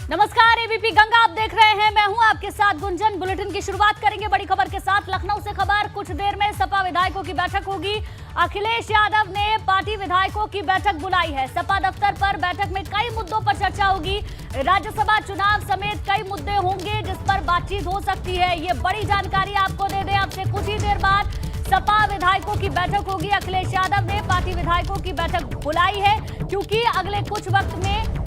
नमस्कार, एबीपी गंगा आप देख रहे हैं। मैं हूं आपके साथ गुंजन। बुलेटिन की शुरुआत करेंगे बड़ी खबर के साथ। लखनऊ से खबर, कुछ देर में सपा विधायकों की बैठक होगी। अखिलेश यादव ने पार्टी विधायकों की बैठक बुलाई है। सपा दफ्तर पर बैठक में कई मुद्दों पर चर्चा होगी। राज्यसभा चुनाव समेत कई मुद्दे होंगे जिस पर बातचीत हो सकती है। ये बड़ी जानकारी आपको दे दें, अब से कुछ ही देर बाद सपा विधायकों की बैठक होगी। अखिलेश यादव ने पार्टी विधायकों की बैठक बुलाई है क्योंकि अगले कुछ वक्त में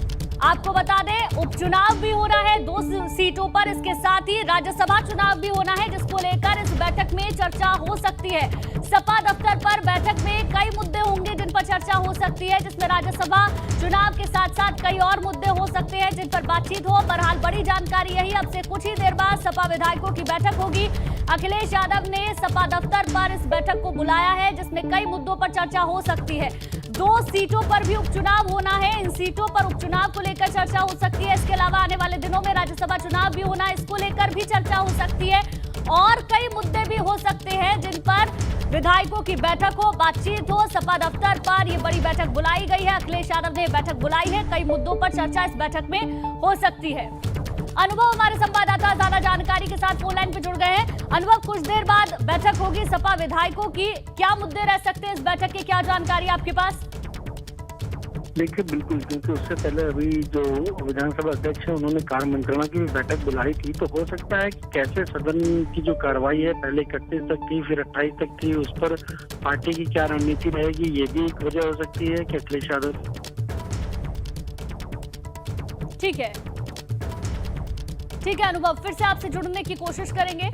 आपको बता दें उपचुनाव भी होना है 2 सीटों पर। इसके साथ ही राज्यसभा चुनाव भी होना है जिसको लेकर इस बैठक में चर्चा हो सकती है। सपा दफ्तर पर बैठक में कई मुद्दे होंगे जिन पर चर्चा हो सकती है, जिसमें राज्यसभा चुनाव के साथ साथ कई और मुद्दे हो सकते हैं जिन पर बातचीत हो। बहरहाल बड़ी जानकारी यही, अब से कुछ ही देर बाद सपा विधायकों की बैठक होगी। अखिलेश यादव ने सपा दफ्तर पर इस बैठक को बुलाया है जिसमें कई मुद्दों पर चर्चा हो सकती है। 2 सीटों पर भी उपचुनाव होना है, इन सीटों पर उपचुनाव को लेकर चर्चा हो सकती है। इसके अलावा आने वाले दिनों में राज्यसभा चुनाव भी होना है, इसको लेकर भी चर्चा हो सकती है। और कई मुद्दे भी हो सकते हैं जिन पर विधायकों की बैठक हो, बातचीत हो। सपा दफ्तर पर ये बड़ी बैठक बुलाई गई है, अखिलेश यादव ने बैठक बुलाई है। कई मुद्दों पर चर्चा इस बैठक में हो सकती है। अनुभव हमारे संवाददाता ज्यादा जानकारी के साथ फोन लाइन पे जुड़ गए हैं। अनुभव, कुछ देर बाद बैठक होगी सपा विधायकों की, क्या मुद्दे रह सकते हैं इस बैठक की, क्या जानकारी आपके पास? देखिए बिल्कुल, क्योंकि उससे पहले अभी जो विधानसभा अध्यक्ष है उन्होंने कार्य मंत्रणा की बैठक बुलाई थी, तो हो सकता है कि कैसे सदन की जो कार्रवाई है पहले 31 तक थी, फिर 28 तक थी, उस पर पार्टी की क्या रणनीति रहेगी, ये भी एक वजह हो सकती है कि अखिलेश यादव। ठीक है अनुभव, फिर से आपसे जुड़ने की कोशिश करेंगे।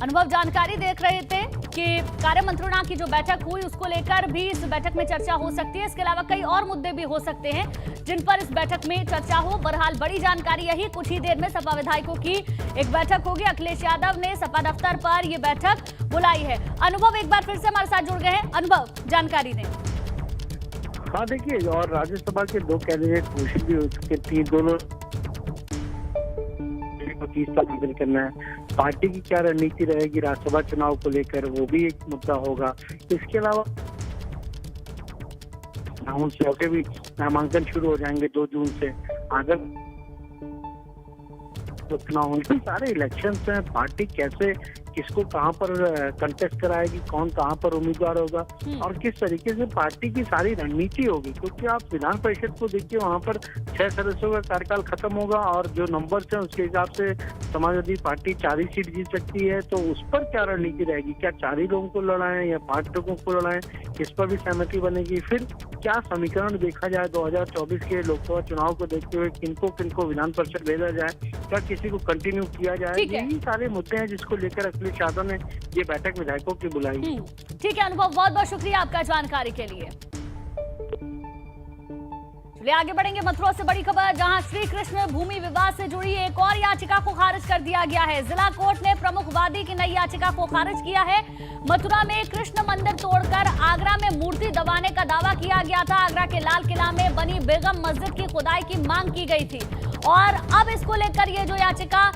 अनुभव जानकारी देख रहे थे कि कार्य मंत्रणा की जो बैठक हुई उसको लेकर भी इस बैठक में चर्चा हो सकती है। इसके अलावा कई और मुद्दे भी हो सकते हैं जिन पर इस बैठक में चर्चा हो। बहरहाल बड़ी जानकारी यही, कुछ ही देर में सपा विधायकों की एक बैठक होगी। अखिलेश यादव ने सपा दफ्तर पर यह बैठक बुलाई है। अनुभव एक बार फिर से हमारे साथ जुड़ गए हैं, अनुभव जानकारी दें। हाँ देखिए, और राज्यसभा के 2 कैंडिडेट घोषित भी हो चुके थे, दोनों 30 तक हासिल करना है। पार्टी की क्या रणनीति रहेगी राज्यसभा चुनाव को लेकर, वो भी एक मुद्दा होगा। इसके अलावा भी नामांकन शुरू हो जाएंगे 2 जून से। अगर तो चुनाव होंगे, सारे इलेक्शंस हैं, पार्टी कैसे किसको कहां पर कंटेस्ट कराएगी, कौन कहां पर उम्मीदवार होगा और किस तरीके से पार्टी की सारी रणनीति होगी। क्योंकि आप विधान परिषद को देखिए, वहां पर 6 सदस्यों का कार्यकाल खत्म होगा और जो नंबर्स हैं उसके हिसाब से समाजवादी पार्टी 4 ही सीट जीत सकती है। तो उस पर क्या रणनीति रहेगी, क्या 4 ही लोगों को लड़ाएं या 5 लोगों को लड़ाएं, इस पर भी सहमति बनेगी। फिर क्या समीकरण देखा जाए 2024 के लोकसभा चुनाव को देखते हुए, किनको किनको विधान परिषद भेजा जाए, क्या किसी को कंटिन्यू किया जाए, यही सारे मुद्दे हैं जिसको लेकर अखिलेश यादव ने ये बैठक विधायकों की बुलाई। ठीक है अनुभव, बहुत बहुत शुक्रिया आपका जानकारी के लिए। चलिए आगे बढ़ेंगे। मथुरा से बड़ी खबर, जहां श्री कृष्ण भूमि विवाद से जुड़ी एक और याचिका को खारिज कर दिया गया है। जिला कोर्ट ने प्रमुख वादी की नई याचिका को खारिज किया है। मथुरा में कृष्ण मंदिर तोड़कर आगरा में मूर्ति दबाने का दावा किया गया था। आगरा के लाल किला में बनी बेगम मस्जिद की खुदाई की मांग की गई थी और अब इसको लेकर ये जो याचिका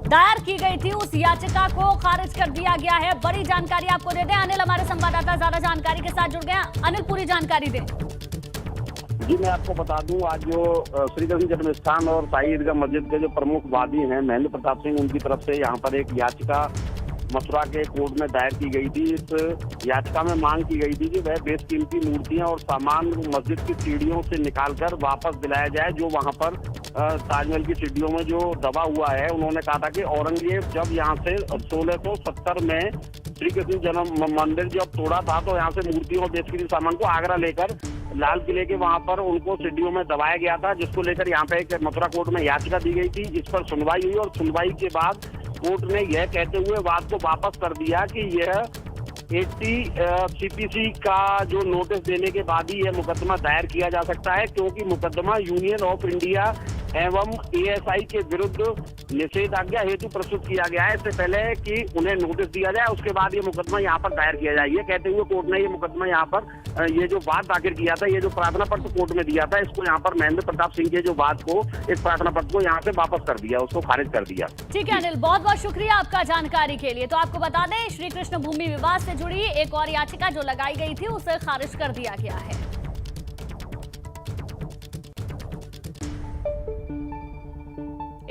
दायर की गई थी उस याचिका को खारिज कर दिया गया है। बड़ी जानकारी आपको दे दें, अनिल हमारे संवाददाता ज्यादा जानकारी के साथ जुड़ गए। अनिल पूरी जानकारी दें। जी मैं आपको बता दूं, आज जो श्री कृष्ण जन्म स्थान और साई ईदगाह मस्जिद के जो प्रमुख वादी हैं महेंद्र प्रताप सिंह, उनकी तरफ से यहाँ पर एक याचिका मथुरा के कोर्ट में दायर की गई थी। इस याचिका में मांग की गई थी कि वह बेशकीमती मूर्तियां और सामान मस्जिद की सीढ़ियों से निकालकर वापस दिलाया जाए, जो वहां पर ताजमहल की सीढ़ियों में जो दबा हुआ है। उन्होंने कहा था कि औरंगजेब जब यहाँ से 1670 में श्री कृष्ण जन्म मंदिर जब तोड़ा था तो यहाँ से मूर्तियों और बेशकीमती सामान को आगरा लेकर लाल किले के वहां पर उनको सीढ़ियों में दबाया गया था, जिसको लेकर यहाँ पे एक मथुरा कोर्ट में याचिका दी गई थी, जिस पर सुनवाई हुई और सुनवाई के बाद कोर्ट ने यह कहते हुए बात को वापस कर दिया कि यह 80 CPC का जो नोटिस देने के बाद ही यह मुकदमा दायर किया जा सकता है, क्योंकि मुकदमा यूनियन ऑफ इंडिया एवं ASI के विरुद्ध निषेधाज्ञा हेतु प्रस्तुत किया गया है। इससे पहले कि उन्हें नोटिस दिया जाए उसके बाद ये मुकदमा यहाँ पर दायर किया जाए, ये कहते हुए कोर्ट ने ये मुकदमा यहाँ पर ये जो बात दाखिल किया था, ये जो प्रार्थना पत्र कोर्ट में दिया था, इसको यहाँ पर महेंद्र प्रताप सिंह के जो बात को, इस प्रार्थना पत्र को यहाँ से वापस कर दिया, उसको खारिज कर दिया। ठीक है अनिल, बहुत बहुत शुक्रिया आपका जानकारी के लिए। तो आपको बता दें, श्री कृष्ण भूमि विवाद से जुड़ी एक और याचिका जो लगाई गई थी उसे खारिज कर दिया गया है।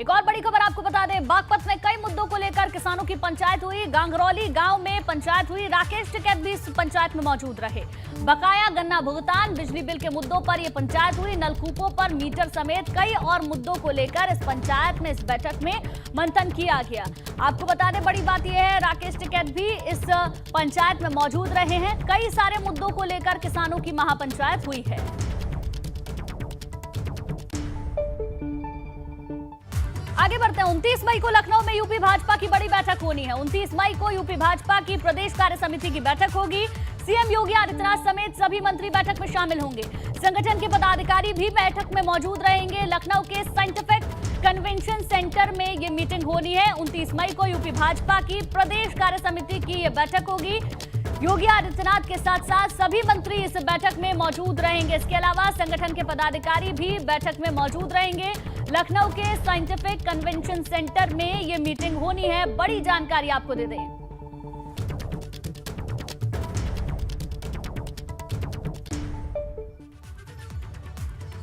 एक और बड़ी खबर आपको बता दें, बागपत में कई मुद्दों को लेकर किसानों की पंचायत हुई। गांगरौली गांव में पंचायत हुई। राकेश टिकैत भी इस पंचायत में मौजूद रहे। बकाया गन्ना भुगतान, बिजली बिल के मुद्दों पर यह पंचायत हुई। नलकूपों पर मीटर समेत कई और मुद्दों को लेकर इस पंचायत में, इस बैठक में मंथन किया गया। आपको बता दें, बड़ी बात यह है, राकेश टिकैत भी इस पंचायत में मौजूद रहे हैं। कई सारे मुद्दों को लेकर किसानों की महापंचायत हुई है। आगे बढ़ते हैं। 29 मई को लखनऊ में यूपी भाजपा की बड़ी बैठक होनी है। 29 मई को यूपी भाजपा की प्रदेश कार्य समिति की बैठक होगी। सीएम योगी आदित्यनाथ समेत सभी मंत्री बैठक में शामिल होंगे। संगठन के पदाधिकारी भी बैठक में मौजूद रहेंगे। लखनऊ के साइंटिफिक कन्वेंशन सेंटर में ये मीटिंग होनी है। 29 मई को यूपी भाजपा की प्रदेश कार्य समिति की ये बैठक होगी। योगी आदित्यनाथ के साथ साथ सभी मंत्री इस बैठक में मौजूद रहेंगे। इसके अलावा संगठन के पदाधिकारी भी बैठक में मौजूद रहेंगे। लखनऊ के साइंटिफिक कन्वेंशन सेंटर में ये मीटिंग होनी है। बड़ी जानकारी आपको दे दें।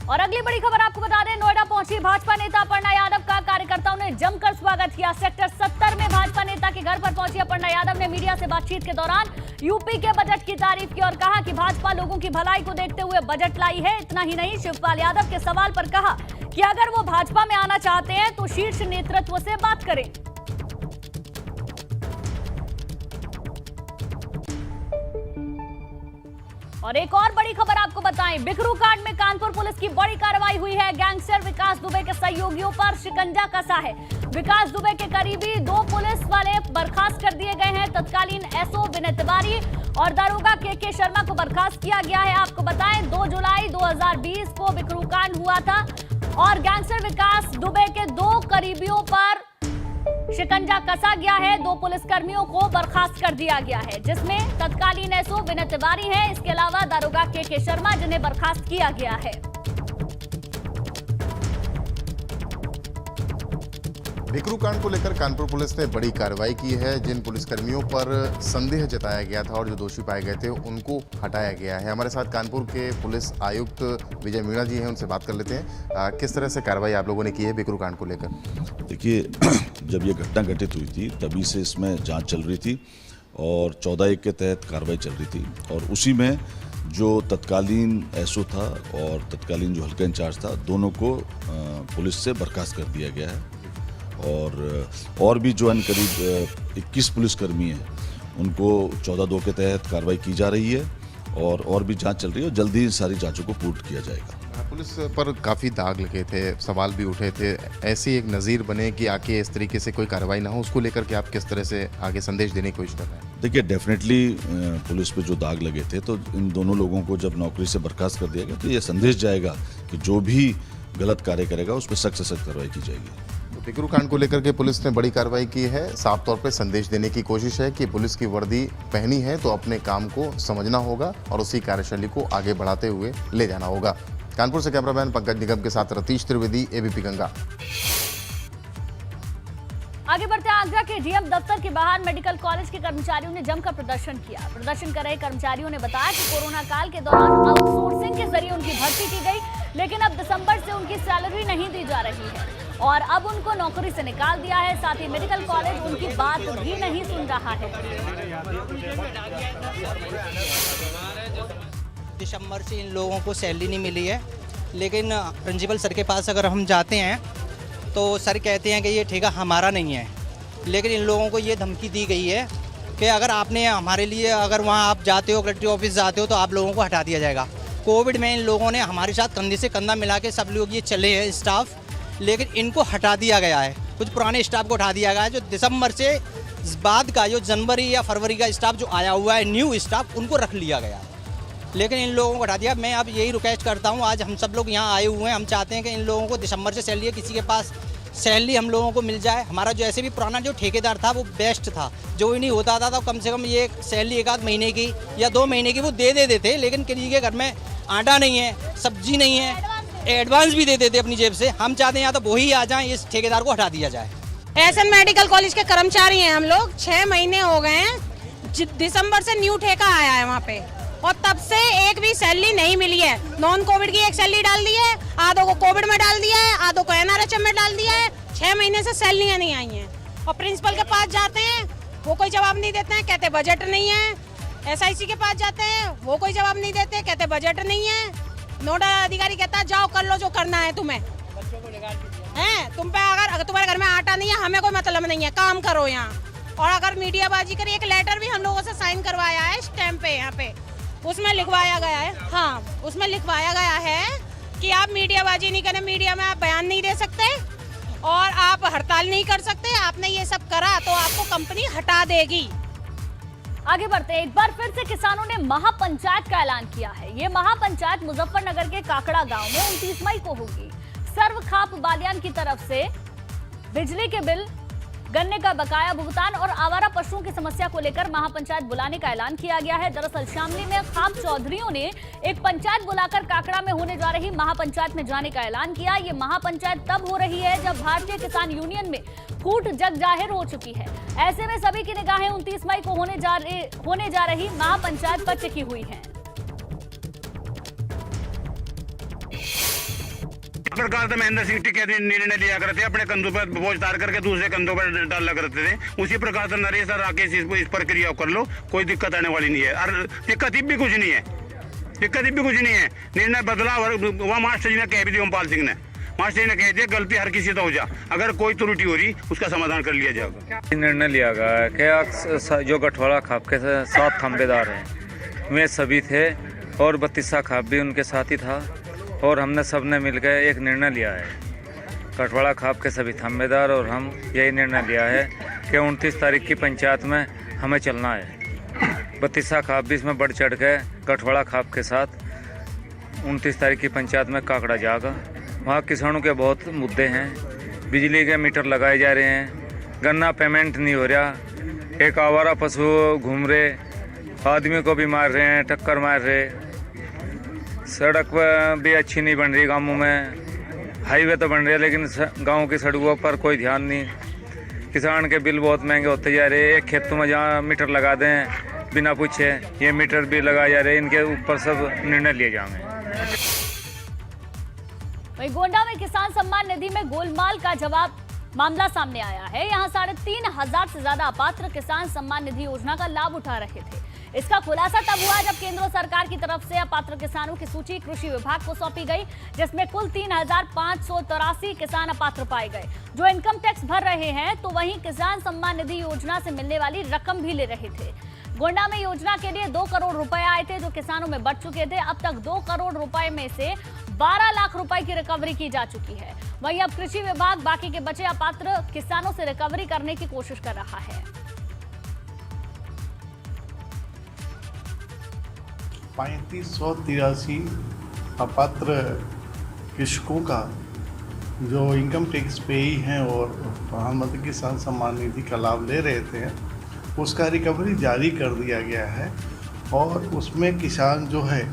और अगली बड़ी खबर आपको बता दें, नोएडा पहुंची भाजपा नेता अपर्णा यादव का कार्यकर्ताओं ने जमकर स्वागत किया। सेक्टर 70 में भाजपा नेता के घर पर पहुंची अपर्णा यादव ने मीडिया से बातचीत के दौरान यूपी के बजट की तारीफ की और कहा कि भाजपा लोगों की भलाई को देखते हुए बजट लाई है। इतना ही नहीं, शिवपाल यादव के सवाल पर कहा कि अगर वो भाजपा में आना चाहते हैं तो शीर्ष नेतृत्व से बात करें। और एक और बड़ी खबर आपको बताएं, बिकरू कांड में कानपुर पुलिस की बड़ी कार्रवाई हुई है। गैंगस्टर विकास दुबे के सहयोगियों पर शिकंजा कसा है। विकास दुबे के करीबी 2 पुलिस वाले बर्खास्त कर दिए गए हैं। तत्कालीन एसओ विनय तिवारी और दारोगा के शर्मा को बर्खास्त किया गया है। आपको बताएं, 2 जुलाई 2020 को बिकरू कांड हुआ था और गैंगस्टर विकास दुबे के 2 करीबियों पर शिकंजा कसा गया है। 2 पुलिसकर्मियों को बर्खास्त कर दिया गया है, जिसमें तत्कालीन एसओ विनय तिवारी है। इसके अलावा दारोगा के शर्मा, जिन्हें बर्खास्त किया गया है। बिकरू कांड को लेकर कानपुर पुलिस ने बड़ी कार्रवाई की है। जिन पुलिसकर्मियों पर संदेह जताया गया था और जो दोषी पाए गए थे, उनको हटाया गया है। हमारे साथ कानपुर के पुलिस आयुक्त विजय मीणा जी हैं, उनसे बात कर लेते हैं। किस तरह से कार्रवाई आप लोगों ने की है बिकरू कांड को लेकर? देखिए, जब ये घटना घटित हुई थी तभी से इसमें जांच चल रही थी और 14(1) के तहत कार्रवाई चल रही थी और उसी में जो तत्कालीन एसओ था और तत्कालीन जो हल्का इंचार्ज था, दोनों को पुलिस से बर्खास्त कर दिया गया है। और भी जो करीब 21 पुलिसकर्मी हैं, उनको 14(2) के तहत कार्रवाई की जा रही है और भी जांच चल रही है और जल्दी ही सारी जांचों को पूर्ण किया जाएगा। पुलिस पर काफ़ी दाग लगे थे, सवाल भी उठे थे। ऐसी एक नज़ीर बने कि आगे इस तरीके से कोई कार्रवाई ना हो, उसको लेकर के आप किस तरह से आगे संदेश देने की कोशिश कर रहे हैं? देखिए, डेफिनेटली पुलिस पे जो दाग लगे थे, तो इन दोनों लोगों को जब नौकरी से बर्खास्त कर दिया गया तो ये संदेश जाएगा कि जो भी गलत कार्य करेगा उस पर सख्त से सख्त कार्रवाई की जाएगी। बिकरू कांड को लेकर के पुलिस ने बड़ी कार्रवाई की है। साफ तौर पे संदेश देने की कोशिश है कि पुलिस की वर्दी पहनी है तो अपने काम को समझना होगा और उसी कार्यशैली को आगे बढ़ाते हुए ले जाना होगा। कानपुर से कैमरामैन पंकज निगम के साथ रतीश त्रिवेदी, एबीपी गंगा। आगे बढ़ते हैं, आगरा के डीएम दफ्तर के बाहर मेडिकल कॉलेज के कर्मचारियों ने जमकर प्रदर्शन किया। प्रदर्शन कर रहे कर्मचारियों ने बताया कि कोरोना काल के दौरान आउटसोर्सिंग के जरिए उनकी भर्ती की गई, लेकिन अब दिसंबर से उनकी सैलरी नहीं दी जा रही है और अब उनको नौकरी से निकाल दिया है। साथ ही मेडिकल कॉलेज उनकी बात भी नहीं सुन रहा है। दिसंबर से इन लोगों को सैलरी नहीं मिली है, लेकिन प्रिंसिपल सर के पास अगर हम जाते हैं तो सर कहते हैं कि ये ठेका हमारा नहीं है। लेकिन इन लोगों को ये धमकी दी गई है कि अगर आपने हमारे लिए, अगर वहाँ आप जाते हो, कलेक्टर ऑफिस जाते हो, तो आप लोगों को हटा दिया जाएगा। कोविड में इन लोगों ने हमारे साथ कंधे से कंधा मिला के सब लोग ये चले हैं स्टाफ, लेकिन इनको हटा दिया गया है। कुछ पुराने स्टाफ को हटा दिया गया है। जो दिसंबर से बाद का, जो जनवरी या फरवरी का स्टाफ जो आया हुआ है, न्यू स्टाफ, उनको रख लिया गया है, लेकिन इन लोगों को हटा दिया। मैं अब यही रिक्वेस्ट करता हूँ, आज हम सब लोग यहाँ आए हुए हैं, हम चाहते हैं कि इन लोगों को दिसंबर से सैलरी, किसी के पास सैलरी हम लोगों को मिल जाए। हमारा जो ऐसे भी पुराना जो ठेकेदार था वो बेस्ट था, जो ही नहीं होता था तो कम से कम ये सैलरी 1 महीने की या 2 महीने की वो दे देते थे, लेकिन किसी के घर में आटा नहीं है, सब्जी नहीं है, एडवांस भी दे देते अपनी जेब से। हम चाहते हैं या तो वही आ जाएं, इस ठेकेदार को हटा दिया जाए। एसएन मेडिकल कॉलेज के कर्मचारी हैं हम लोग, 6 महीने हो गए हैं, दिसंबर से न्यू ठेका आया है वहाँ पे और तब से एक भी सैलरी नहीं मिली है। नॉन कोविड की एक सैलरी डाल दी है, आधों को कोविड में डाल दिया है, आधों को एनआरएचएम में डाल दिया है, 6 महीने से सैलरियाँ नहीं आई हैं। और प्रिंसिपल के पास जाते हैं, वो कोई जवाब नहीं देते हैं, कहते बजट नहीं है। SIC के पास जाते हैं, वो कोई जवाब नहीं देते, कहते बजट नहीं है। नोडल अधिकारी कहता है जाओ कर लो जो करना है तुम्हें। हैं तुम पे अगर तुम्हारे घर में आटा नहीं है, हमें कोई मतलब नहीं है, काम करो यहाँ। और अगर मीडियाबाजी करी, एक लेटर भी हम लोगों से साइन करवाया है स्टैम्प पे, यहाँ पे उसमें लिखवाया गया है, हाँ उसमें लिखवाया गया है कि आप मीडियाबाजी नहीं करें, मीडिया में आप बयान नहीं दे सकते और आप हड़ताल नहीं कर सकते। आपने ये सब करा तो आपको कंपनी हटा देगी। आगे बढ़ते हैं। एक बार फिर से किसानों ने महापंचायत का ऐलान किया है। ये महापंचायत मुजफ्फरनगर के काकड़ा गांव में 29 मई को होगी। सर्व खाप बालियान की तरफ से बिजली के बिल, गन्ने का बकाया भुगतान और आवारा पशुओं की समस्या को लेकर महापंचायत बुलाने का ऐलान किया गया है। दरअसल शामली में खाप चौधरियों ने एक पंचायत बुलाकर काकड़ा में होने जा रही महापंचायत में जाने का ऐलान किया। ये महापंचायत तब हो रही है जब भारतीय किसान यूनियन में फूट जग जाहिर हो चुकी है। ऐसे में सभी की निगाहें 29 मई को होने जा रही महापंचायत पर टिकी हुई है। प्रकार से महेंद्र सिंह टिके निर्णय लिया करते अपने कंधों पर बोझ तार करके दूसरे कंधों पर डाला करते थे। उसी प्रकार से नरेश और राकेश इस प्रक्रिया कर लो, कोई दिक्कत आने वाली नहीं है। और दिक्कत भी कुछ नहीं है, निर्णय बदला। वह मास्टर जी ने कह भी दिया, ओमपाल सिंह ने, मास्टर जी ने कह दिया गलती हर किसी से हो जा, अगर कोई त्रुटि हो रही उसका समाधान कर लिया जाएगा। निर्णय लिया गया है कि जो गठवाड़ा खाप के 7 थांबेदार हैं वे सभी थे और 32 खाप भी उनके साथ ही था और हमने सबने मिलकर एक निर्णय लिया है। गठवाड़ा खाप के सभी थांबेदार और हम यही निर्णय लिया है कि 29 तारीख की पंचायत में हमें चलना है। 32 खाप भी इसमें बढ़ चढ़ के गठवाड़ा खाप के साथ 29 तारीख की पंचायत में काकड़ा जाएगा। वहाँ किसानों के बहुत मुद्दे हैं, बिजली के मीटर लगाए जा रहे हैं, गन्ना पेमेंट नहीं हो रहा, एक आवारा पशु घूम रहे, आदमी को भी मार रहे हैं, टक्कर मार रहे, सड़क भी अच्छी नहीं बन रही गांवों में, हाईवे तो बन रही है लेकिन गांव की सड़कों पर कोई ध्यान नहीं। किसान के बिल बहुत महंगे होते जा रहे हैं। एक खेतों में जहाँ मीटर लगा दें बिना पूछे, ये मीटर भी लगाए जा रहे हैं, इनके ऊपर सब निर्णय लिए जाएंगे। वहीं गोंडा में किसान सम्मान निधि में गोलमाल का जवाब मामला सामने आया है। यहाँ 3,500 से ज्यादा अपात्र किसान सम्मान निधि योजना का लाभ उठा रहे थे। इसका खुलासा तब हुआ जब केंद्र सरकार की तरफ से अपात्र किसानों की सूची कृषि विभाग को सौंपी गई, जिसमें कुल 3,583 किसान अपात्र पाए गए जो इनकम टैक्स भर रहे हैं। तो वहीं किसान सम्मान निधि योजना से मिलने वाली रकम भी ले रहे थे। गोंडा में योजना के लिए 2 करोड़ रुपए आए थे जो किसानों में बढ़ चुके थे। अब तक 2 करोड़ रुपए में से 12 लाख रुपए की रिकवरी की जा चुकी है। वहीं अब कृषि विभाग बाकी के बचे अपात्र किसानों से रिकवरी करने की कोशिश कर रहा है। 3583 अपात्र कृषकों का जो इनकम टैक्स पेई हैं और प्रधानमंत्री किसान सम्मान निधि का लाभ ले रहे थे, उसका रिकवरी जारी कर दिया गया है और उसमें किसान जो है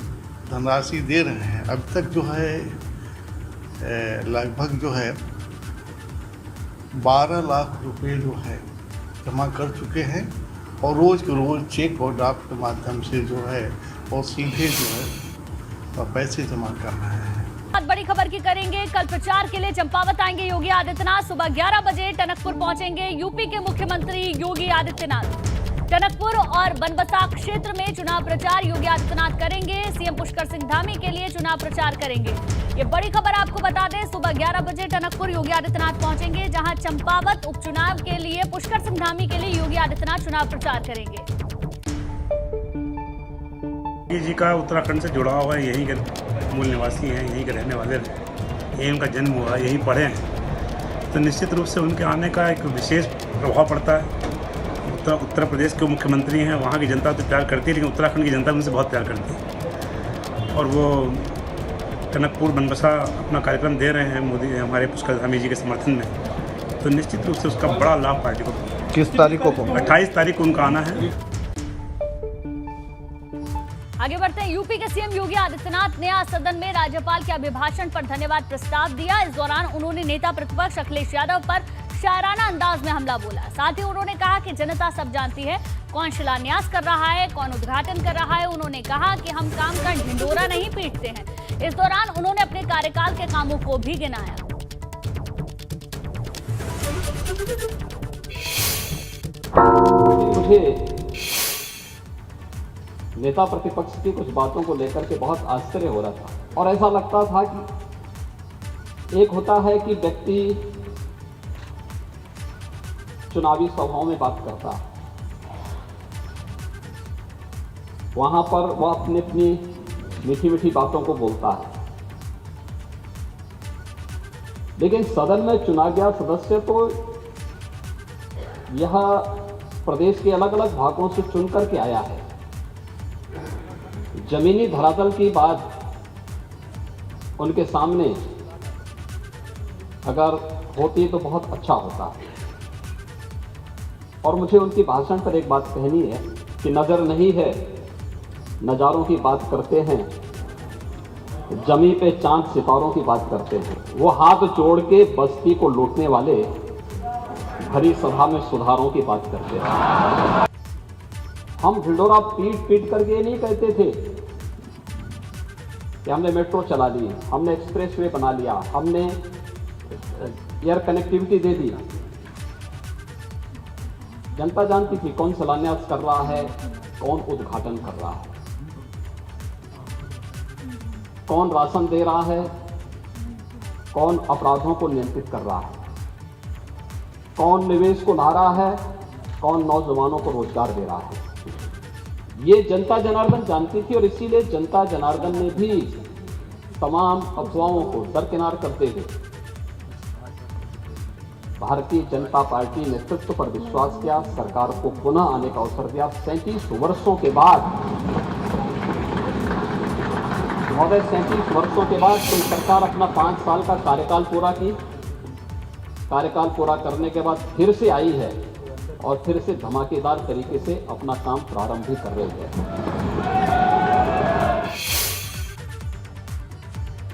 धनराशि दे रहे हैं। अब तक जो है लगभग जो है 12 लाख रुपए जो है जमा कर चुके हैं और रोज़ के रोज़ चेक और ड्राफ्ट के माध्यम से जो है और सीधे जो है पैसे जमा कर रहे हैं। बड़ी खबर की करेंगे। कल प्रचार के लिए चंपावत आएंगे योगी आदित्यनाथ। सुबह 11 बजे टनकपुर पहुंचेंगे यूपी के मुख्यमंत्री योगी आदित्यनाथ। टनकपुर और बनबसा क्षेत्र में चुनाव प्रचार योगी आदित्यनाथ करेंगे। सीएम पुष्कर सिंह धामी के लिए चुनाव प्रचार करेंगे। ये बड़ी खबर आपको बता दें, सुबह 11 बजे टनकपुर योगी आदित्यनाथ पहुंचेंगे, जहां चंपावत उपचुनाव के लिए पुष्कर सिंह धामी के लिए योगी आदित्यनाथ चुनाव प्रचार करेंगे। जी का उत्तराखंड से जुड़ा हुआ है, यहीं के मूल निवासी हैं, यहीं के रहने वाले, यहीं उनका जन्म हुआ, यहीं पढ़े हैं, तो निश्चित रूप से उनके आने का एक विशेष प्रभाव पड़ता है। उत्तर प्रदेश के मुख्यमंत्री हैं, वहाँ की जनता तो प्यार करती है, लेकिन उत्तराखंड की जनता उनसे बहुत प्यार करती है और वो टनकपुर बनबसा अपना कार्यक्रम दे रहे हैं मोदी हमारे पुष्कर धामी जी के समर्थन में, तो निश्चित रूप से उसका बड़ा लाभ पार्टी को। किस तारीख को? 28 तारीख को उनका आना है। आगे बढ़ते हैं। यूपी के सीएम योगी आदित्यनाथ ने आज सदन में राज्यपाल के अभिभाषण पर धन्यवाद प्रस्ताव दिया। इस दौरान उन्होंने नेता प्रतिपक्ष अखिलेश यादव पर शायराना अंदाज में हमला बोला। साथ ही उन्होंने कहा कि जनता सब जानती है कौन शिलान्यास कर रहा है, कौन उद्घाटन कर रहा है। उन्होंने कहा कि हम काम का ढिंढोरा नहीं पीटते हैं। इस दौरान उन्होंने अपने कार्यकाल के कामों को भी गिनाया। मुझे नेता प्रतिपक्ष की कुछ बातों को लेकर के बहुत आश्चर्य हो रहा था और ऐसा लगता था कि एक होता है कि व्यक्ति चुनावी सभाओं में बात करता है, वहां पर वह अपनी अपनी मीठी मीठी बातों को बोलता है, लेकिन सदन में चुना गया सदस्य तो यह प्रदेश के अलग अलग भागों से चुन करके आया है। जमीनी धरातल की बात उनके सामने अगर होती तो बहुत अच्छा होता। और मुझे उनकी भाषण पर एक बात कहनी है कि नज़र नहीं है, नज़ारों की बात करते हैं, जमी पे चांद सितारों की बात करते हैं। वो हाथ जोड़ के बस्ती को लूटने वाले भरी सभा में सुधारों की बात करते हैं। हम ढिंढोरा पीट पीट करके नहीं कहते थे कि हमने मेट्रो चला ली, हमने एक्सप्रेसवे बना लिया, हमने एयर कनेक्टिविटी दे दी। जनता जानती थी कौन शिलान्यास कर रहा है, कौन उद्घाटन कर रहा है, कौन राशन दे रहा है, कौन अपराधों को नियंत्रित कर रहा है, कौन निवेश को ला रहा है, कौन नौजवानों को रोजगार दे रहा है। ये जनता जनार्दन जानती थी और इसीलिए जनता जनार्दन ने भी तमाम अफवाहों को दरकिनार करते हुए भारतीय जनता पार्टी नेतृत्व पर विश्वास किया, सरकार को पुनः आने का अवसर दिया। 37 वर्षों के बाद, महोदय 37 वर्षों के बाद कोई सरकार अपना 5 साल का कार्यकाल पूरा की, कार्यकाल पूरा करने के बाद फिर से आई है और फिर से धमाकेदार तरीके से अपना काम प्रारंभ भी कर रही है।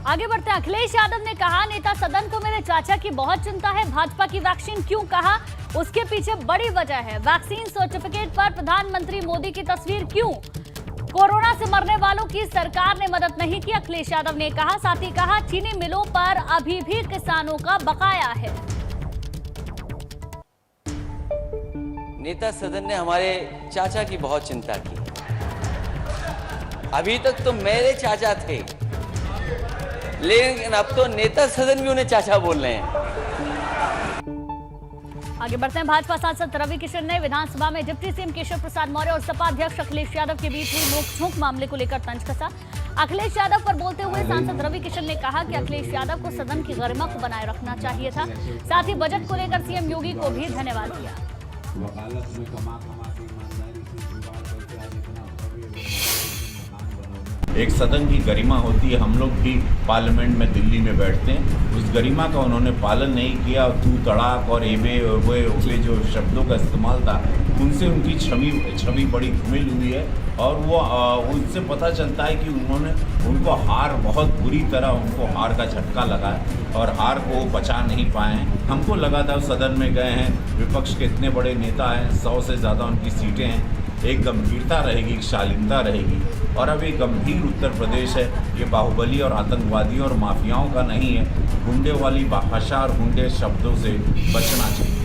आगे बढ़ते हैं। अखिलेश यादव ने कहा, नेता सदन को मेरे चाचा की बहुत चिंता है। भाजपा की वैक्सीन क्यों कहा, उसके पीछे बड़ी वजह है। वैक्सीन सर्टिफिकेट पर प्रधानमंत्री मोदी की तस्वीर क्यों? कोरोना से मरने वालों की सरकार ने मदद नहीं की, अखिलेश यादव ने कहा। साथ ही कहा, चीनी मिलों पर अभी भी किसानों का बकाया है। नेता सदन ने हमारे चाचा की बहुत चिंता की। अभी तक तो मेरे चाचा थे, लेकिन अब तो नेता सदन भी उन्हें चाचा बोल रहे हैं। आगे बढ़ते हैं। भाजपा सांसद रवि किशन ने विधानसभा में डिप्टी सीएम केशव प्रसाद मौर्य और सपा अध्यक्ष अखिलेश यादव के बीच हुई नोक-झोंक मामले को लेकर तंज कसा। अखिलेश यादव पर बोलते हुए सांसद रवि किशन ने कहा कि अखिलेश यादव को सदन की गरिमा को बनाए रखना चाहिए था। साथ ही बजट को लेकर सीएम योगी को भी धन्यवाद दिया। वकालत में कमा के ईमानदारी से जुगाड़ करके आज इतना भव्य मकान बना। एक सदन की गरिमा होती है, हम लोग भी पार्लियामेंट में दिल्ली में बैठते हैं, उस गरिमा का उन्होंने पालन नहीं किया। तू तड़ाक और एबे ओबे जो शब्दों का इस्तेमाल था, उनसे उनकी छवि बड़ी धूमिल हुई है और वो उनसे पता चलता है कि उनको हार बहुत बुरी तरह उनको हार का झटका लगा है और हार को बचा नहीं पाए हैं। हमको लगा था सदन में गए हैं, विपक्ष के इतने बड़े नेता हैं, 100 से ज़्यादा उनकी सीटें हैं, एक गंभीरता रहेगी, एक शालीनता रहेगी। और अब एक गंभीर उत्तर प्रदेश है, ये बाहुबली और आतंकवादियों और माफियाओं का नहीं है। गुंडे वाली भाषा और गुंडे शब्दों से बचना चाहिए।